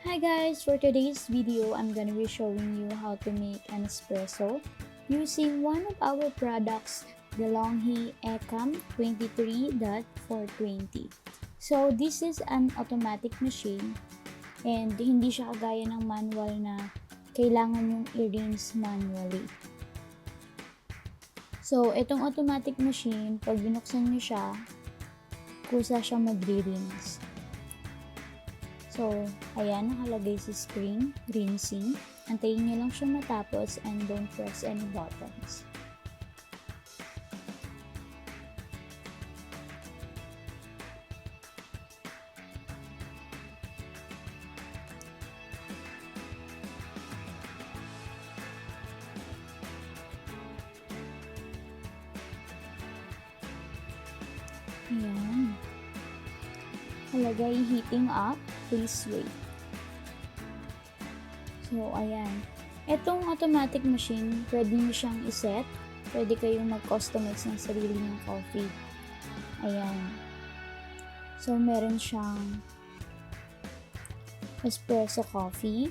Hi guys, for today's video, I'm gonna be showing you how to make an espresso using one of our products, Delonghi ECAM 23.420. So this is an automatic machine and hindi siya kagaya ng manual na kailangan yung i-rinse manually. So itong automatic machine, pag binuksan nyo siya, kusa siya magre-rinse. So, ayan, nakalagay sa screen, rinsing. Antayin nyo lang siya matapos and don't press any buttons. Ayan. Nakalagay heating up. Please wait. So, ayan. Itong automatic machine, pwede nyo siyang iset. Pwede kayong mag-customize ng sarili ng coffee. Ayan. So, meron siyang espresso coffee,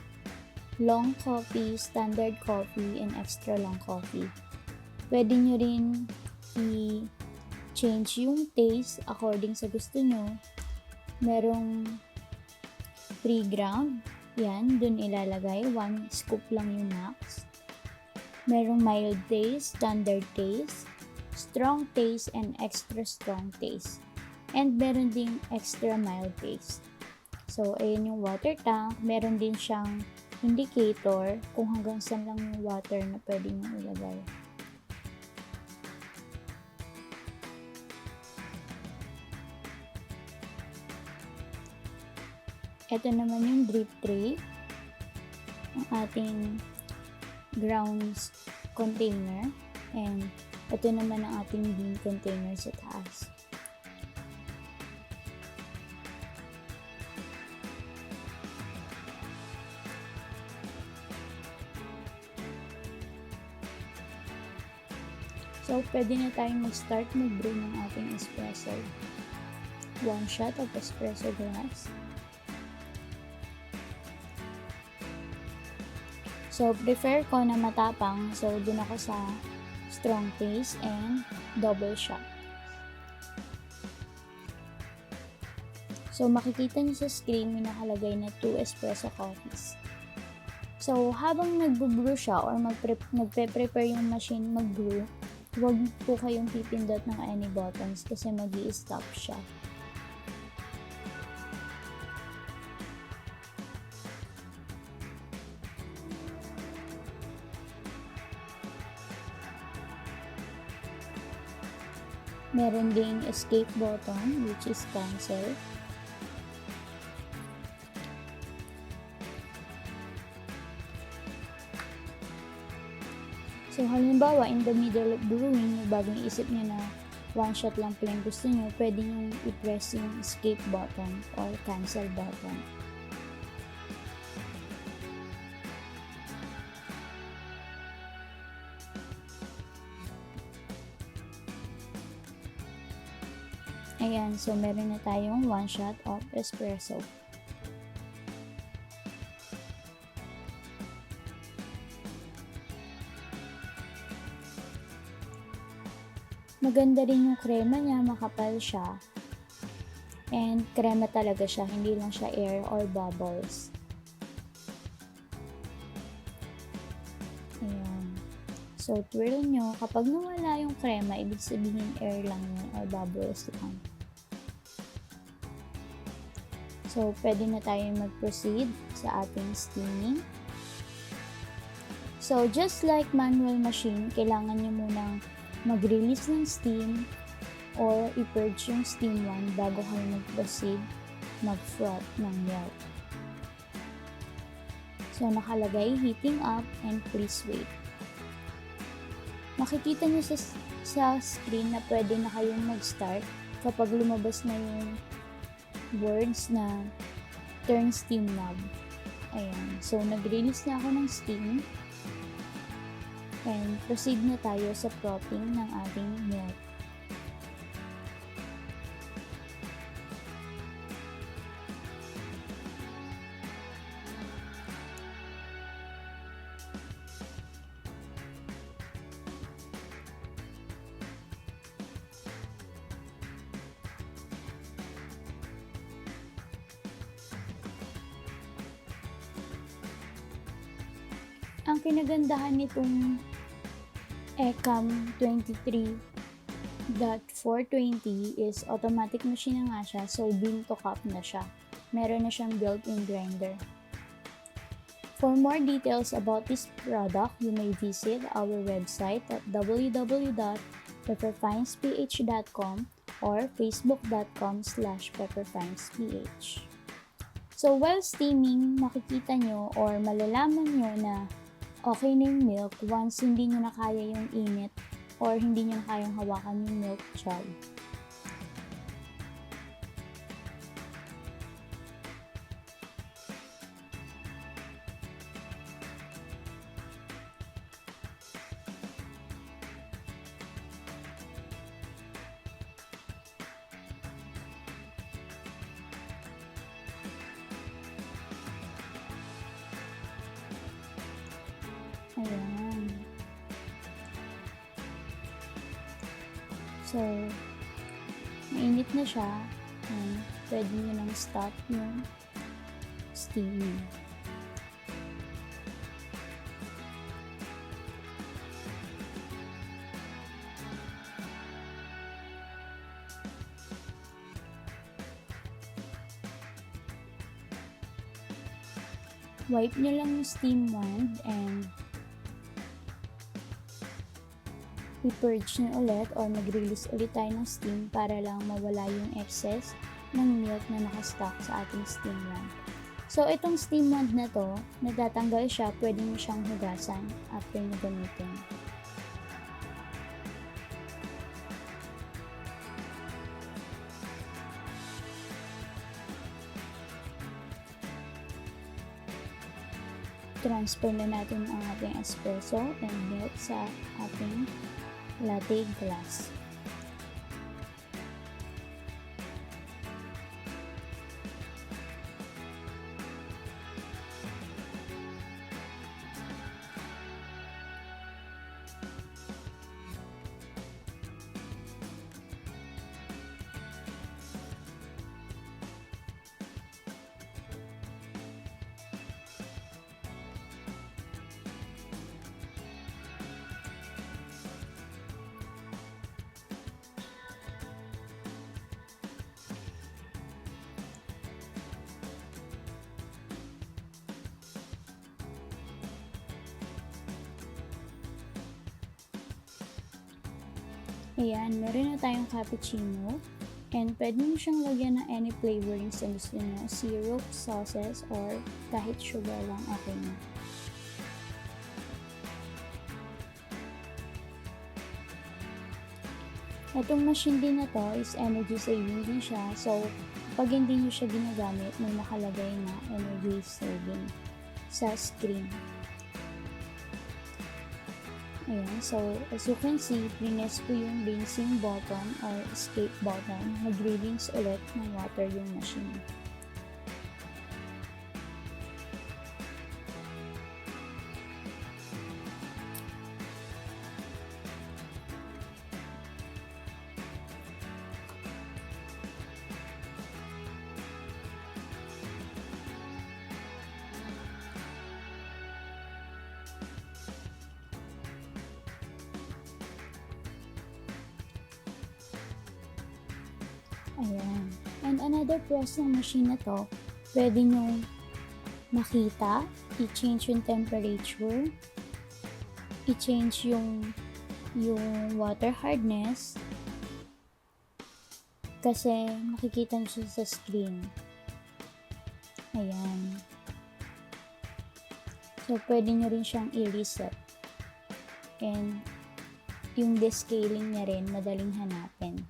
long coffee, standard coffee, and extra long coffee. Pwede nyo rin i-change yung taste according sa gusto nyo. Merong pre-ground, yan, dun ilalagay, 1 scoop lang yung max. Merong mild taste, standard taste, strong taste, and extra strong taste. And meron ding extra mild taste. So, ayan yung water tank. Meron din siyang indicator kung hanggang saan lang yung water na pwede nyo ilagay. Ito naman yung drip tray, ang ating grounds container, and ito naman ang ating bean container sa taas. So, pwede na tayong mag-start mag-brew ng ating espresso. 1 shot of espresso glass. So, prefer ko na matapang. So, dun ako sa strong taste and double shot. So, makikita niyo sa screen may nakalagay na 2 espresso coffees. So, habang nag-brew siya or nagpe-prepare yung machine mag-brew, huwag po kayong pipindot ng any buttons kasi mag-i-stop siya. Meron ding escape button which is cancel. So halimbawa in the middle of brewing, bagong isip nyo na 1 shot lang pala yung gusto nyo, pwede nyo i-press yung escape button or cancel button. Ayan, so meron na tayong 1 shot of espresso. Maganda rin yung krema niya, makapal siya. And krema talaga siya, hindi lang siya air or bubbles. Ayan. So, twirl nyo. Kapag nawala yung krema, ibig sabihin air lang yun or bubbles lang. So, pwede na tayo mag-proceed sa ating steaming. So, just like manual machine, kailangan nyo munang mag-release ng steam or i-purge yung steam 1 bago kayo mag-proceed mag-froth ng milk. So, nakalagay heating up and please wait. Makikita nyo sa screen na pwede na kayong mag-start kapag lumabas na yung words na turn steam knob. Ayan. So, nag-release na ako ng steam. And proceed na tayo sa frothing ng ating milk. Ang kinagandahan nitong ECAM 23.420 is automatic machine na nga siya, so bean to cup na siya. Meron na siyang built-in grinder. For more details about this product, you may visit our website at www.pepperfinesph.com or facebook.com/pepperfinesph. So while steaming, makikita nyo or malalaman nyo na okay na yung milk once hindi nyo na kaya yung init or hindi nyo na kayang hawakan yung milk jug. Ayan. So, mainit na siya. Ayan. Pwede nyo nang stop yung steaming. Wipe nyo lang yung steam wand and i-purge nyo ulit or mag-release ulit tayo ng steam para lang mawala yung excess ng milk na nakastock sa ating steam wand. So, itong steam wand na to, natatanggal siya, pwede nyo siyang hugasan after nyo gamitin. Transfer na natin ang ating espresso and milk sa ating latte glass. Ayan, meron na tayong cappuccino. And pwede nyo siyang lagyan ng any flavorings na gusto nyo. Syrup, sauces, or kahit sugar lang okay na. Itong machine din na to is energy saving din siya. So, pag hindi nyo siya ginagamit, may nakalagay na energy saving sa screen. Ayan, so as you can see, prines ko yung rinsing button or escape button. Nag-rinse ulit ng water yung machine. Ayan. And another pros ng machine na to, pwede nyo makita, i-change yung temperature, i-change yung water hardness, kasi makikita nyo siya sa screen. Ayan. So, pwede nyo rin siyang i-reset. And yung descaling niya rin, madaling hanapin.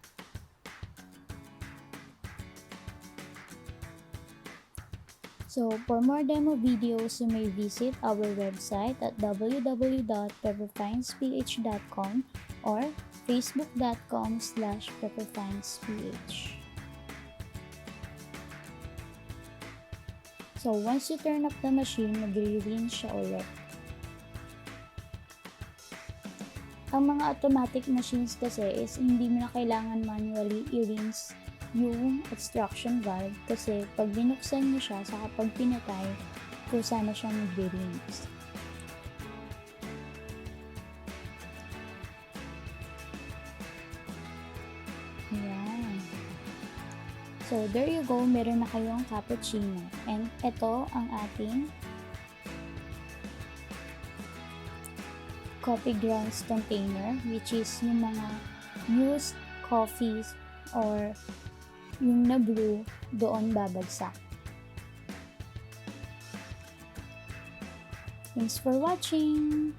So, for more demo videos, you may visit our website at www.pepperfinesph.com or facebook.com/pepperfinesph. So, once you turn up the machine, mag-rinse siya ulit. Ang mga automatic machines kasi is hindi mo na kailangan manually i-rinse yung extraction valve kasi pag binuksan nyo siya sa kapag pinatay, kung sana siya mag-rinse. So, there you go. Meron na kayong cappuccino. And ito ang ating coffee grounds container, which is yung mga used coffees or yung na-brew doon babagsak. Thanks for watching!